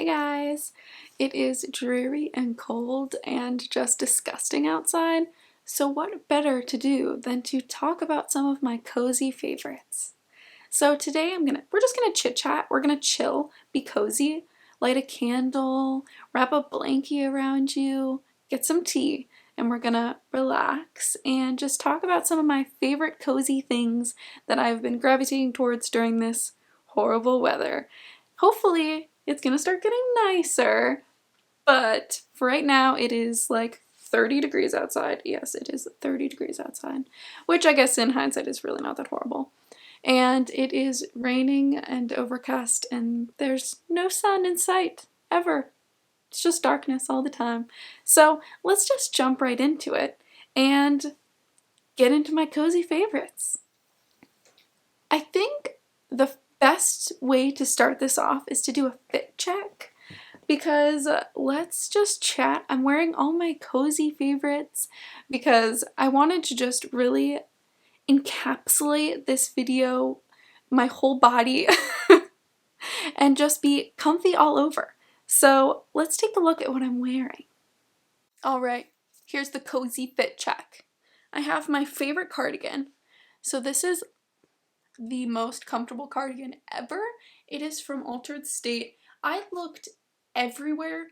Hey guys! It is dreary and cold and just disgusting outside, so what better to do than to talk about some of my cozy favorites. So today we're just gonna chit chat, we're gonna chill, be cozy, light a candle, wrap a blankie around you, get some tea, and we're gonna relax and just talk about some of my favorite cozy things that I've been gravitating towards during this horrible weather. Hopefully it's gonna start getting nicer, but for right now it is like 30 degrees outside. Yes, it is 30 degrees outside, which I guess in hindsight is really not that horrible. And it is raining and overcast and there's no sun in sight, ever. It's just darkness all the time. So let's just jump right into it and get into my cozy favorites. I think the best way to start this off is to do a fit check because let's just chat. I'm wearing all my cozy favorites because I wanted to just really encapsulate this video, my whole body, and just be comfy all over. So let's take a look at what I'm wearing. Alright, here's the cozy fit check. I have my favorite cardigan. So this is the most comfortable cardigan ever. It is from Altered State. I looked everywhere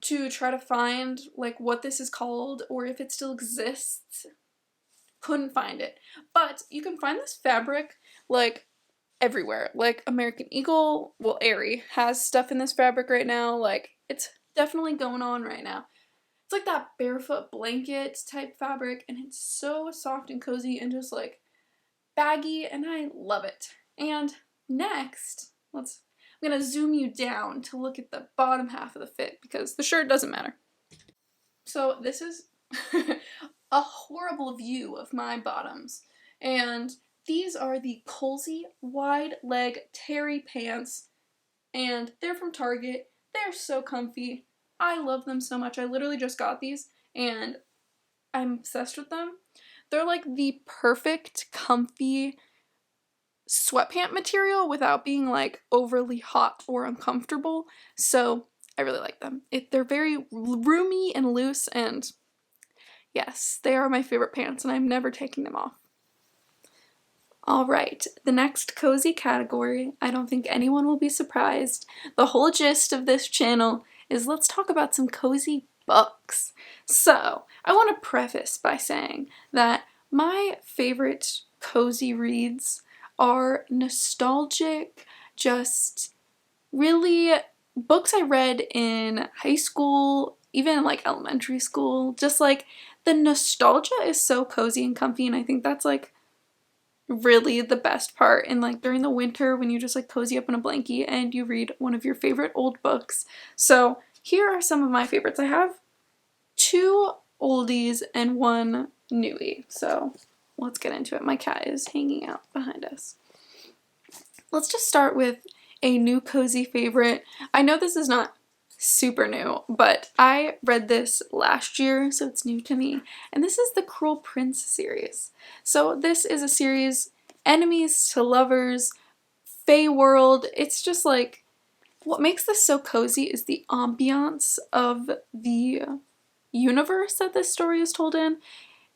to try to find like what this is called or if it still exists. Couldn't find it. But you can find this fabric like everywhere. Like American Eagle, well, Aerie has stuff in this fabric right now. Like it's definitely going on right now. It's like that barefoot blanket type fabric and it's so soft and cozy and just like baggy, and I love it. And next, I'm gonna zoom you down to look at the bottom half of the fit because the shirt doesn't matter. So this is a horrible view of my bottoms, and these are the Colsey wide leg terry pants, and they're from Target. They're so comfy. I love them so much. I literally just got these and I'm obsessed with them. They're like the perfect comfy sweatpant material without being like overly hot or uncomfortable. So I really like them. They're very roomy and loose, and yes, they are my favorite pants and I'm never taking them off. Alright, the next cozy category, I don't think anyone will be surprised. The whole gist of this channel is let's talk about some cozy books. So, I want to preface by saying that my favorite cozy reads are nostalgic, just really books I read in high school, even like elementary school. Just like the nostalgia is so cozy and comfy, and I think that's like really the best part. And like during the winter when you just like cozy up in a blankie and you read one of your favorite old books. So here are some of my favorites. I have 2 oldies and 1 newie. So let's get into it. My cat is hanging out behind us. Let's just start with a new cozy favorite. I know this is not super new, but I read this last year, so it's new to me. And this is the Cruel Prince series. So this is a series, enemies to lovers, Fey world. It's just like, what makes this so cozy is the ambiance of the universe that this story is told in.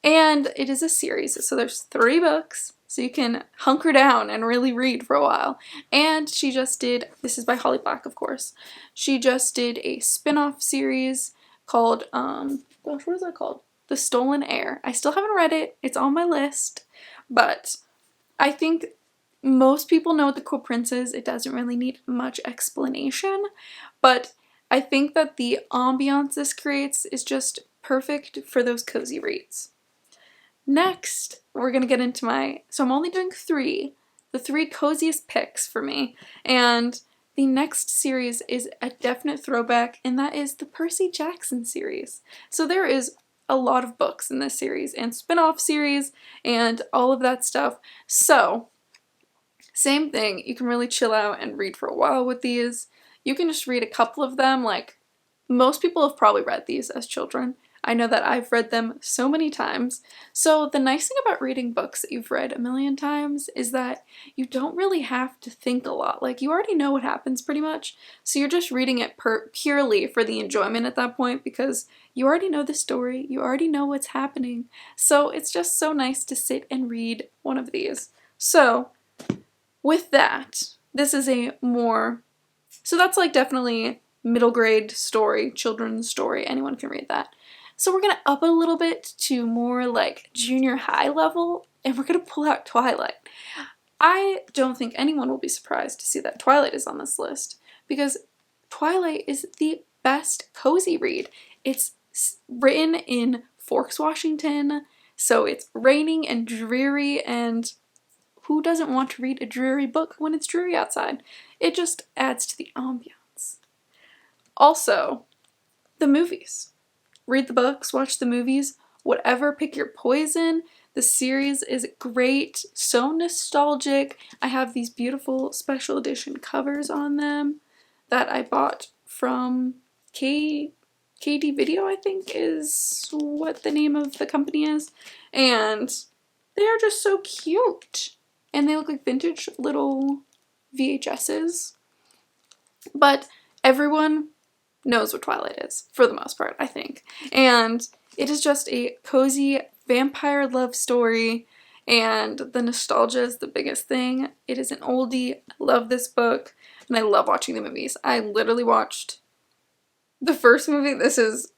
And it is a series, so there's 3 books, so you can hunker down and really read for a while. And she just did, this is by Holly Black, of course, she just did a spin-off series called, gosh, what is that called? The Stolen Heir. I still haven't read it, it's on my list, but I think most people know what the Cruel Prince is. It doesn't really need much explanation, but I think that the ambiance this creates is just perfect for those cozy reads. Next, we're gonna get into so I'm only doing 3, the 3 coziest picks for me, and the next series is a definite throwback, and that is the Percy Jackson series. So there is a lot of books in this series, and spin-off series, and all of that stuff. So, same thing, you can really chill out and read for a while with these. You can just read a couple of them, like, most people have probably read these as children. I know that I've read them so many times. So the nice thing about reading books that you've read a million times is that you don't really have to think a lot. Like, you already know what happens pretty much. So you're just reading it purely for the enjoyment at that point because you already know the story, you already know what's happening. So it's just so nice to sit and read one of these. So with that, this is so that's like definitely middle grade story, children's story, anyone can read that. So we're gonna up a little bit to more like junior high level, and we're gonna pull out Twilight. I don't think anyone will be surprised to see that Twilight is on this list, because Twilight is the best cozy read. It's written in Forks, Washington, so it's raining and dreary, and who doesn't want to read a dreary book when it's dreary outside? It just adds to the ambiance. Also, the movies. Read the books, watch the movies, whatever, pick your poison. The series is great, so nostalgic. I have these beautiful special edition covers on them that I bought from KD Video, I think is what the name of the company is. And they are just so cute. And they look like vintage little VHSs. But everyone knows what Twilight is, for the most part, I think. And it is just a cozy vampire love story, and the nostalgia is the biggest thing. It is an oldie. I love this book, and I love watching the movies. I literally watched the first movie. This is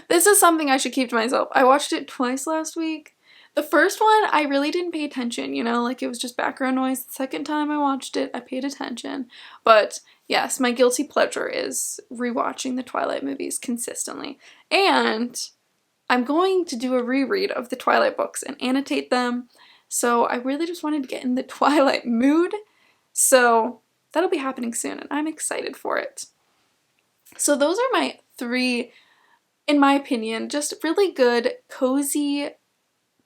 this is something I should keep to myself. I watched it twice last week. The first one, I really didn't pay attention, you know, like it was just background noise. The second time I watched it, I paid attention. But yes, my guilty pleasure is rewatching the Twilight movies consistently. And I'm going to do a reread of the Twilight books and annotate them. So I really just wanted to get in the Twilight mood. So that'll be happening soon, and I'm excited for it. So those are my three, in my opinion, just really good, cozy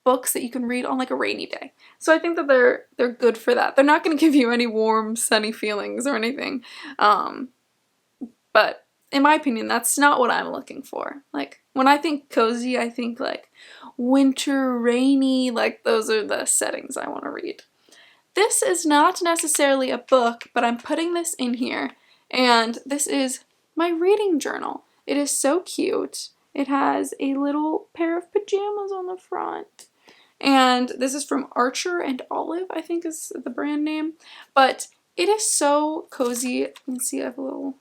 books that you can read on like a rainy day. So I think that they're good for that. They're not going to give you any warm, sunny feelings or anything. But in my opinion, that's not what I'm looking for. Like, when I think cozy, I think like winter, rainy, like those are the settings I want to read. This is not necessarily a book, but I'm putting this in here, and this is my reading journal. It is so cute. It has a little pair of pajamas on the front. And this is from Archer and Olive, I think is the brand name. But it is so cozy. Let me see, I have a little...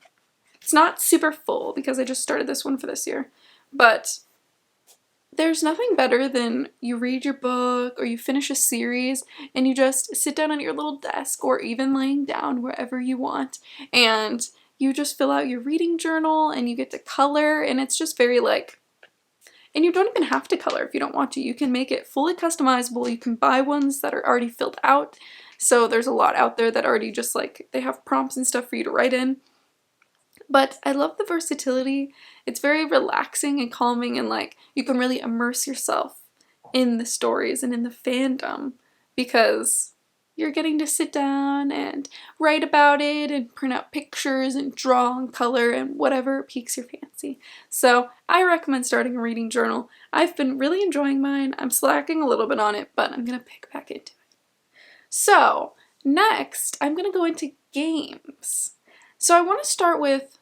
It's not super full because I just started this one for this year. But there's nothing better than you read your book or you finish a series and you just sit down on your little desk or even laying down wherever you want. And you just fill out your reading journal and you get to color, and it's just very like... And you don't even have to color if you don't want to. You can make it fully customizable. You can buy ones that are already filled out. So there's a lot out there that already just like, they have prompts and stuff for you to write in. But I love the versatility. It's very relaxing and calming, and like you can really immerse yourself in the stories and in the fandom because you're getting to sit down and write about it and print out pictures and draw and color and whatever piques your fancy. So I recommend starting a reading journal. I've been really enjoying mine. I'm slacking a little bit on it, but I'm going to pick back into it. So next, I'm going to go into games. So I want to start with,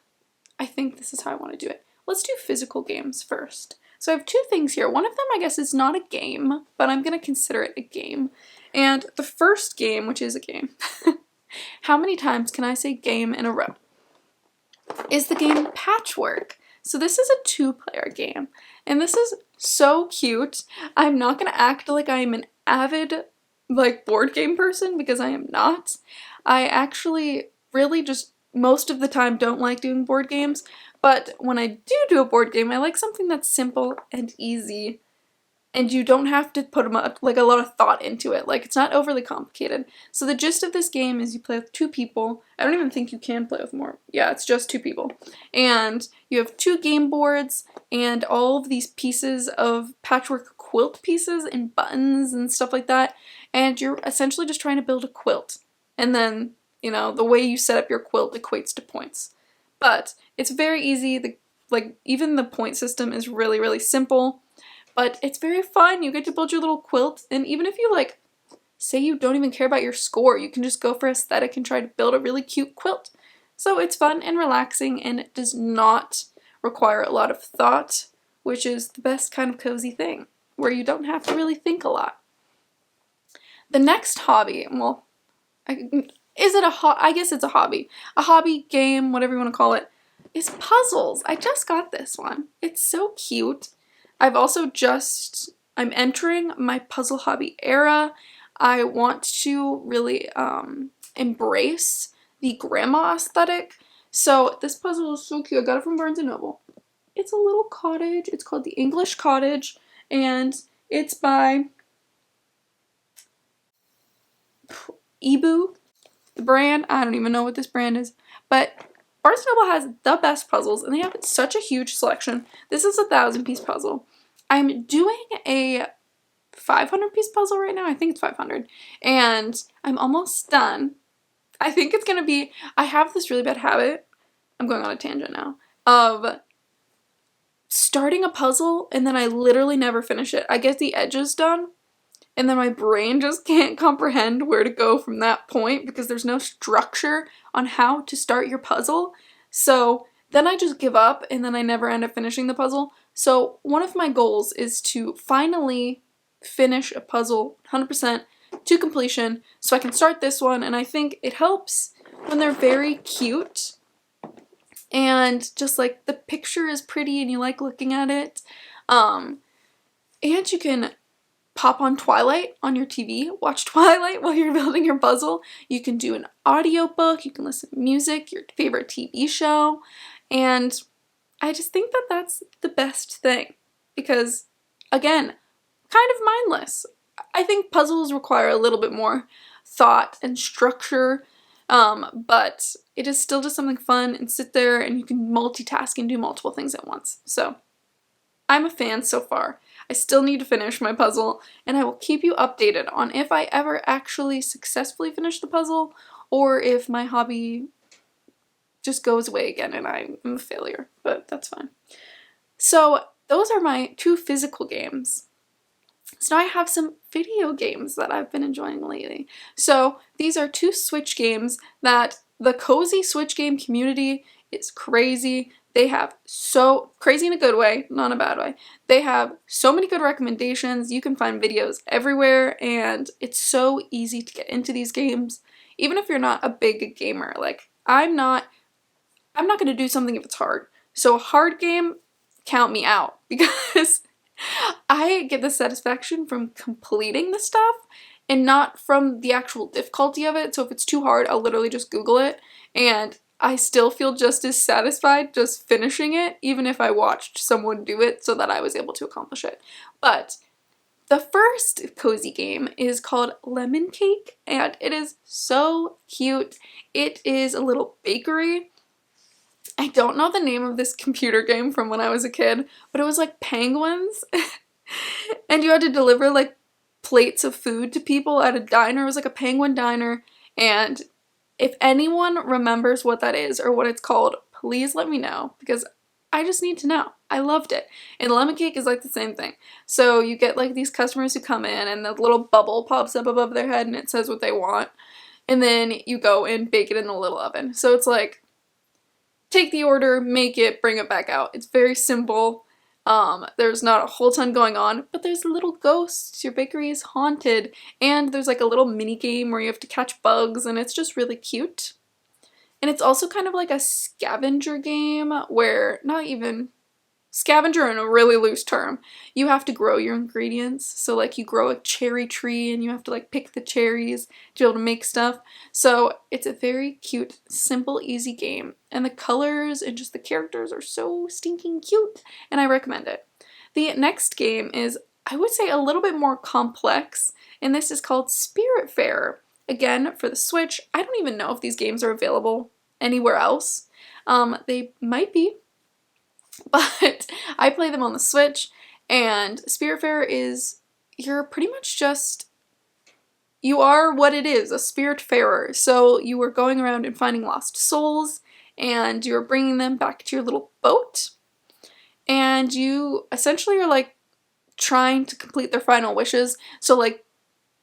I think this is how I want to do it. Let's do physical games first. So I have two things here. One of them, I guess, is not a game, but I'm going to consider it a game. And the first game, which is a game, how many times can I say game in a row, is the game Patchwork. So this is a 2-player game, and this is so cute. I'm not going to act like I am an avid like board game person because I am not. I actually really just most of the time don't like doing board games, but when I do a board game, I like something that's simple and easy, and you don't have to put like a lot of thought into it. Like, it's not overly complicated. So the gist of this game is you play with 2 people. I don't even think you can play with more. Yeah, it's just 2 people. And you have 2 game boards and all of these pieces of patchwork quilt pieces and buttons and stuff like that. And you're essentially just trying to build a quilt. And then, you know, the way you set up your quilt equates to points. But it's very easy. The like even the point system is really, really simple, but it's very fun. You get to build your little quilt, and even if you like, say you don't even care about your score, you can just go for aesthetic and try to build a really cute quilt. So it's fun and relaxing, and it does not require a lot of thought, which is the best kind of cozy thing, where you don't have to really think a lot. The next hobby, well, I guess it's a hobby. A hobby, game, whatever you want to call it, is puzzles. I just got this one. It's so cute. I'm entering my puzzle hobby era. I want to really embrace the grandma aesthetic. So this puzzle is so cute. I got it from Barnes & Noble. It's a little cottage. It's called the English Cottage, and it's by Ibu. The brand, I don't even know what this brand is, but Barnes & Noble has the best puzzles, and they have such a huge selection. This is a 1,000-piece puzzle. I'm doing a 500-piece puzzle right now. I think it's 500, and I'm almost done. I think it's gonna be, I have this really bad habit, I'm going on a tangent now, of starting a puzzle and then I literally never finish it. I get the edges done, and then my brain just can't comprehend where to go from that point because there's no structure on how to start your puzzle. So then I just give up, and then I never end up finishing the puzzle. So one of my goals is to finally finish a puzzle 100% to completion so I can start this one, and I think it helps when they're very cute and just like the picture is pretty and you like looking at it. And you can pop on Twilight on your TV, watch Twilight while you're building your puzzle. You can do an audiobook, you can listen to music, your favorite TV show, and I just think that that's the best thing because, again, kind of mindless. I think puzzles require a little bit more thought and structure, but it is still just something fun, and sit there and you can multitask and do multiple things at once. So I'm a fan so far. I still need to finish my puzzle, and I will keep you updated on if I ever actually successfully finish the puzzle or if my hobby just goes away again and I'm a failure, but that's fine. So those are my 2 physical games. So now I have some video games that I've been enjoying lately. So these are 2 Switch games that the cozy Switch game community is crazy. They have so crazy in a good way, not a bad way. They have so many good recommendations. You can find videos everywhere, and it's so easy to get into these games. Even if you're not a big gamer, like I'm not going to do something if it's hard. So a hard game, count me out, because I get the satisfaction from completing the stuff and not from the actual difficulty of it. So if it's too hard, I'll literally just Google it, and I still feel just as satisfied just finishing it, even if I watched someone do it so that I was able to accomplish it. But the first cozy game is called Lemon Cake, and it is so cute. It is a little bakery. I don't know the name of this computer game from when I was a kid, but it was like penguins, and you had to deliver like plates of food to people at a diner. It was like a penguin diner, and if anyone remembers what that is or what it's called, please let me know, because I just need to know. I loved it. And Lemon Cake is like the same thing. So you get like these customers who come in, and the little bubble pops up above their head and it says what they want. And then you go and bake it in a little oven. So it's like, take the order, make it, bring it back out. It's very simple. There's not a whole ton going on, but there's little ghosts. Your bakery is haunted, and there's like a little mini game where you have to catch bugs, and it's just really cute. And it's also kind of like a scavenger game where, not even scavenger in a really loose term, you have to grow your ingredients. So like you grow a cherry tree and you have to like pick the cherries to be able to make stuff. So it's a very cute, simple, easy game. And the colors and just the characters are so stinking cute, and I recommend it. The next game is, I would say, a little bit more complex, and this is called Spiritfarer. Again, for the Switch. I don't even know if these games are available anywhere else. They might be, but I play them on the Switch, and Spiritfarer is, you're pretty much just, you are what it is, a Spiritfarer. So you are going around and finding lost souls, and you're bringing them back to your little boat. and you essentially are like trying to complete their final wishes. So like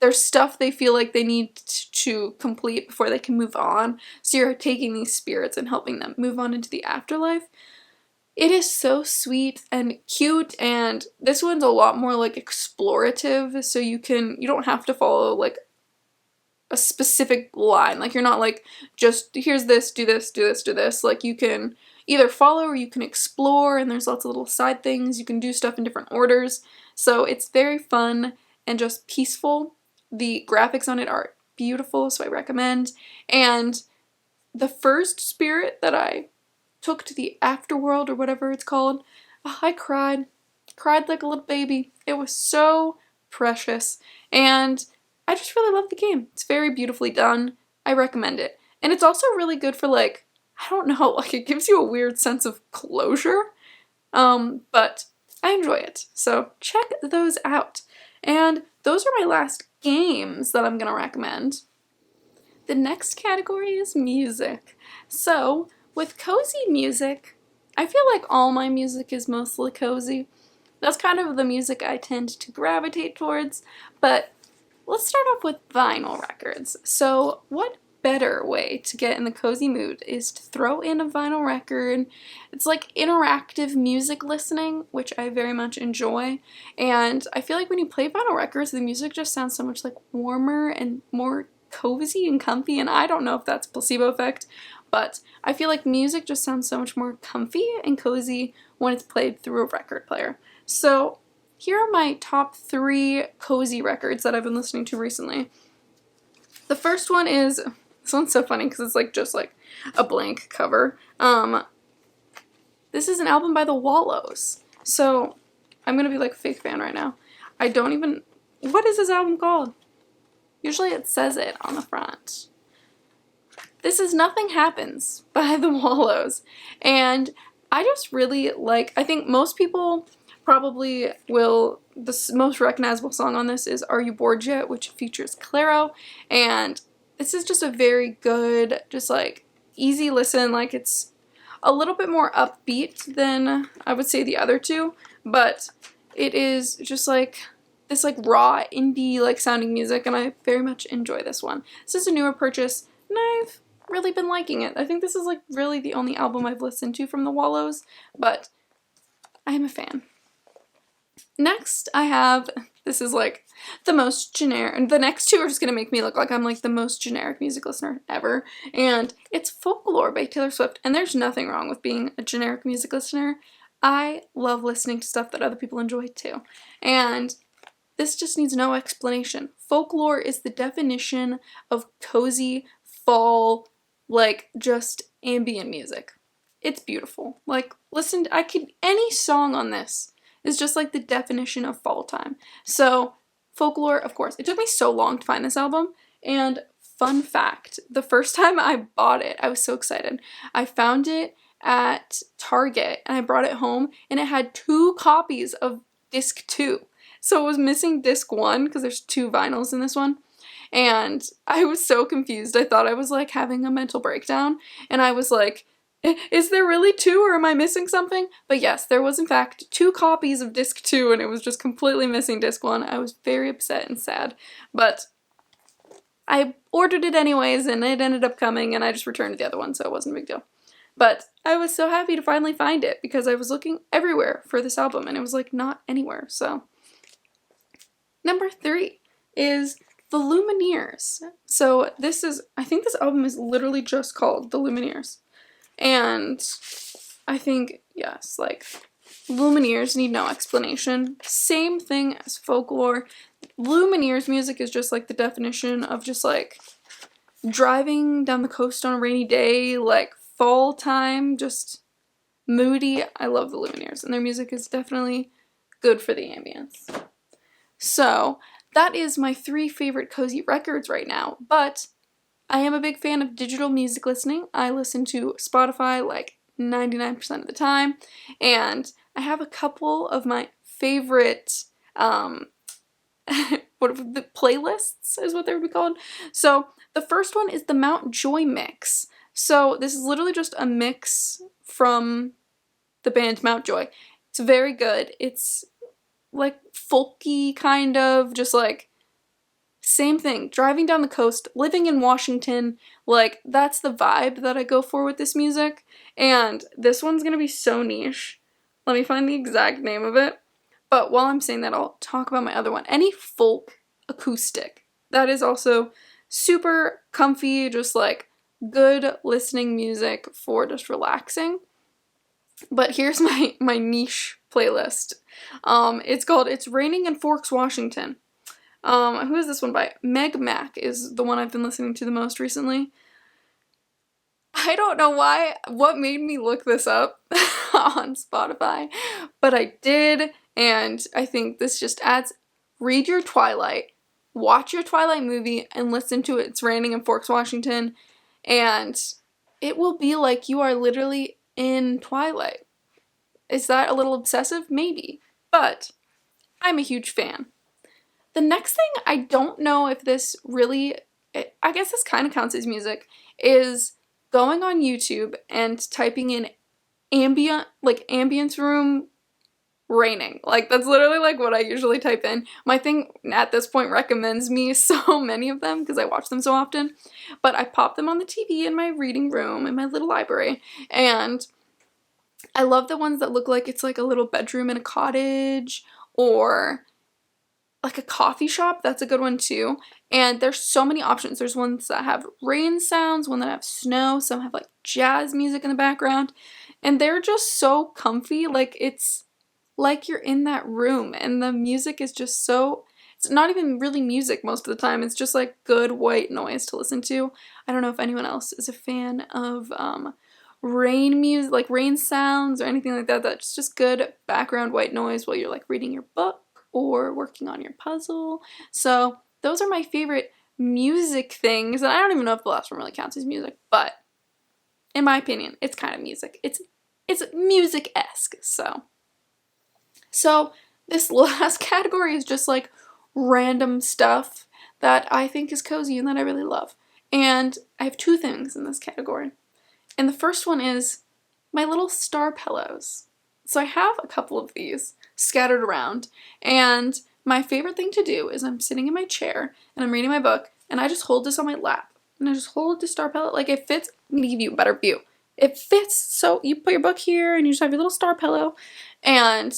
there's stuff they feel like they need to complete before they can move on. So you're taking these spirits and helping them move on into the afterlife. It is so sweet and cute, and this one's a lot more like explorative, so you don't have to follow like a specific line. Like you're not like, just here's this, do this, do this, do this. Like you can either follow or you can explore, and there's lots of little side things. You can do stuff in different orders. So it's very fun and just peaceful. The graphics on it are beautiful, so I recommend. And the first spirit that I took to the afterworld or whatever it's called, I cried. Cried like a little baby. It was so precious. And I just really love the game. It's very beautifully done. I recommend it. And it's also really good for like, I don't know, like it gives you a weird sense of closure. But I enjoy it. So check those out. And those are my last games that I'm gonna recommend. The next category is music. So with cozy music, I feel like all my music is mostly cozy. That's kind of the music I tend to gravitate towards, but let's start off with vinyl records. So what better way to get in the cozy mood is to throw in a vinyl record. It's like interactive music listening, which I very much enjoy, and I feel like when you play vinyl records, the music just sounds so much like warmer and more cozy and comfy, and I don't know if that's placebo effect, but I feel like music just sounds so much more comfy and cozy when it's played through a record player. So here are my top 3 cozy records that I've been listening to recently. The first one is, this one's so funny because it's like just like a blank cover. This is an album by The Wallows. So I'm gonna be like a fake fan right now. I don't even, what is this album called? Usually it says it on the front. This is Nothing Happens by The Wallows. And I just really like, I think most people probably will, the most recognizable song on this is Are You Bored Yet, which features Clairo. And this is just a very good, just like easy listen. Like it's a little bit more upbeat than I would say the other two, but it is just like this like raw indie like sounding music, and I very much enjoy this one. This is a newer purchase, and I've really been liking it. I think this is like really the only album I've listened to from The Wallows, but I am a fan. Next I have, this is like the most generic, and the next two are just gonna make me look like I'm like the most generic music listener ever, and it's Folklore by Taylor Swift. And there's nothing wrong with being a generic music listener. I love listening to stuff that other people enjoy too, and this just needs no explanation. Folklore is the definition of cozy fall, like just ambient music. It's beautiful. Like listen, any song on this is just like the definition of fall time. So Folklore, of course. It took me so long to find this album, and fun fact, the first time I bought it, I was so excited. I found it at Target and I brought it home, and it had 2 copies of disc 2. So it was missing disc 1 because there's 2 vinyls in this one. And I was so confused. I thought I was like having a mental breakdown, and I was like, is there really 2 or am I missing something? But yes, there was in fact 2 copies of disc 2, and it was just completely missing disc 1. I was very upset and sad, but I ordered it anyways, and it ended up coming, and I just returned the other one, so it wasn't a big deal. But I was so happy to finally find it because I was looking everywhere for this album, and it was like not anywhere. So number 3 is The Lumineers. So this is, I think this album is literally just called The Lumineers. And I think, yes, like, Lumineers need no explanation. Same thing as Folklore. Lumineers music is just like the definition of just like driving down the coast on a rainy day, like fall time, just moody. I love the Lumineers, and their music is definitely good for the ambience. So that is my 3 favorite cozy records right now, but I am a big fan of digital music listening. I listen to Spotify like 99% of the time, and I have a couple of my favorite the playlists is what they would be called. So the first one is the Mount Joy mix. So this is literally just a mix from the band Mount Joy. It's very good. It's like folky kind of, just like same thing. Driving down the coast, living in Washington, like that's the vibe that I go for with this music. And this one's gonna be so niche. Let me find the exact name of it. But while I'm saying that, I'll talk about my other one. Any folk acoustic. That is also super comfy, just like good listening music for just relaxing. But here's my niche playlist. It's called It's Raining in Forks, Washington. Who is this one by? Meg Mac is the one I've been listening to the most recently. I don't know what made me look this up on Spotify, but I did, and I think this just adds, read your Twilight, watch your Twilight movie, and listen to It's Raining in Forks, Washington, and it will be like you are literally in Twilight. Is that a little obsessive? Maybe, but I'm a huge fan. The next thing, I don't know if this really, I guess this kind of counts as music, is going on YouTube and typing in ambience room raining. Like, that's literally like what I usually type in. My thing at this point recommends me so many of them because I watch them so often, but I pop them on the TV in my reading room, in my little library, and I love the ones that look like it's like a little bedroom in a cottage, or like a coffee shop. That's a good one too. And there's so many options. There's ones that have rain sounds, one that have snow, some have like jazz music in the background, and they're just so comfy. Like, it's like you're in that room, and the music is just so, it's not even really music most of the time. It's just like good white noise to listen to. I don't know if anyone else is a fan of rain music, like rain sounds or anything like that. That's just good background white noise while you're like reading your book or working on your puzzle. So those are my favorite music things, and I don't even know if the last one really counts as music, but in my opinion, it's kind of music. It's music-esque. So this last category is just like random stuff that I think is cozy and that I really love. And I have two things in this category. And the first one is my little star pillows. So I have a couple of these scattered around, and my favorite thing to do is I'm sitting in my chair and I'm reading my book, and I just hold this on my lap, and I just hold the star pillow. Like, it fits. I'm gonna give you a better view. It fits, so you put your book here and you just have your little star pillow. And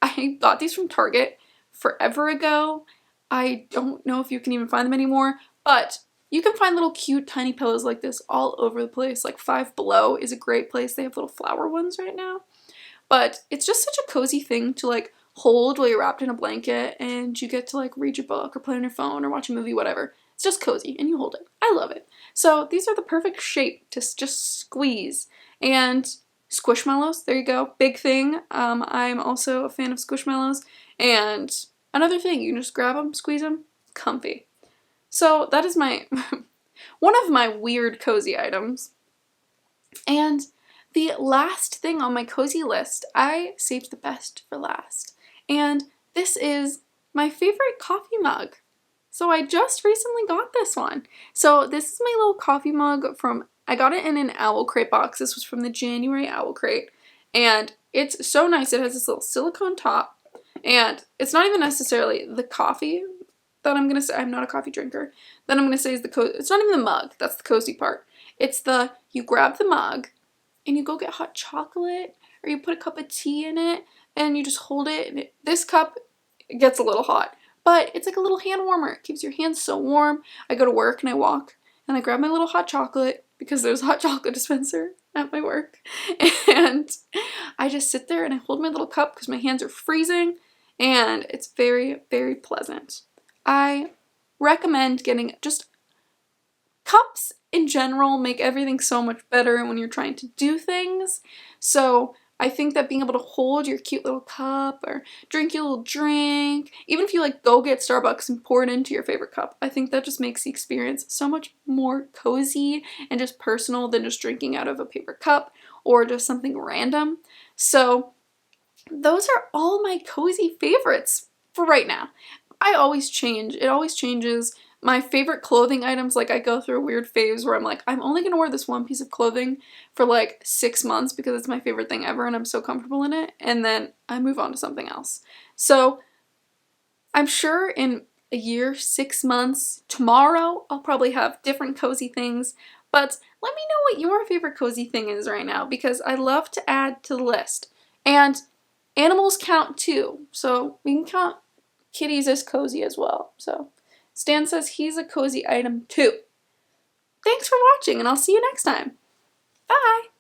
I got these from Target forever ago. I don't know if you can even find them anymore, but you can find little cute tiny pillows like this all over the place. Like Five Below is a great place. They have little flower ones right now. But it's just such a cozy thing to like hold while you're wrapped in a blanket, and you get to like read your book or play on your phone or watch a movie, whatever. It's just cozy and you hold it. I love it. So these are the perfect shape to just squeeze. And Squishmallows, there you go. Big thing. I'm also a fan of Squishmallows. And another thing, you can just grab them, squeeze them, comfy. So that is my one of my weird cozy items. And the last thing on my cozy list, I saved the best for last. And this is my favorite coffee mug. So I just recently got this one. So this is my little coffee mug from, I got it in an Owl Crate box. This was from the January Owl Crate. And it's so nice. It has this little silicone top. And it's not even necessarily the coffee that I'm going to say. I'm not a coffee drinker. That I'm going to say is the cozy. It's not even the mug. That's the cozy part. It's the, you grab the mug and you go get hot chocolate, or you put a cup of tea in it and you just hold it. And this cup gets a little hot, but it's like a little hand warmer. It keeps your hands so warm. I go to work and I walk and I grab my little hot chocolate because there's a hot chocolate dispenser at my work. And I just sit there and I hold my little cup because my hands are freezing, and it's very, very pleasant. I recommend getting just cups in general make everything so much better when you're trying to do things. So I think that being able to hold your cute little cup or drink your little drink, even if you like go get Starbucks and pour it into your favorite cup, I think that just makes the experience so much more cozy and just personal than just drinking out of a paper cup or just something random. So those are all my cozy favorites for right now. I always change. It always changes. my favorite clothing items, like I go through a weird phase where I'm like, I'm only gonna wear this one piece of clothing for like 6 months because it's my favorite thing ever and I'm so comfortable in it, and then I move on to something else. So I'm sure in a year, 6 months, tomorrow, I'll probably have different cozy things, but let me know what your favorite cozy thing is right now because I love to add to the list. And animals count too, so we can count kitties as cozy as well. So Stan says he's a cozy item too. Thanks for watching, and I'll see you next time. Bye!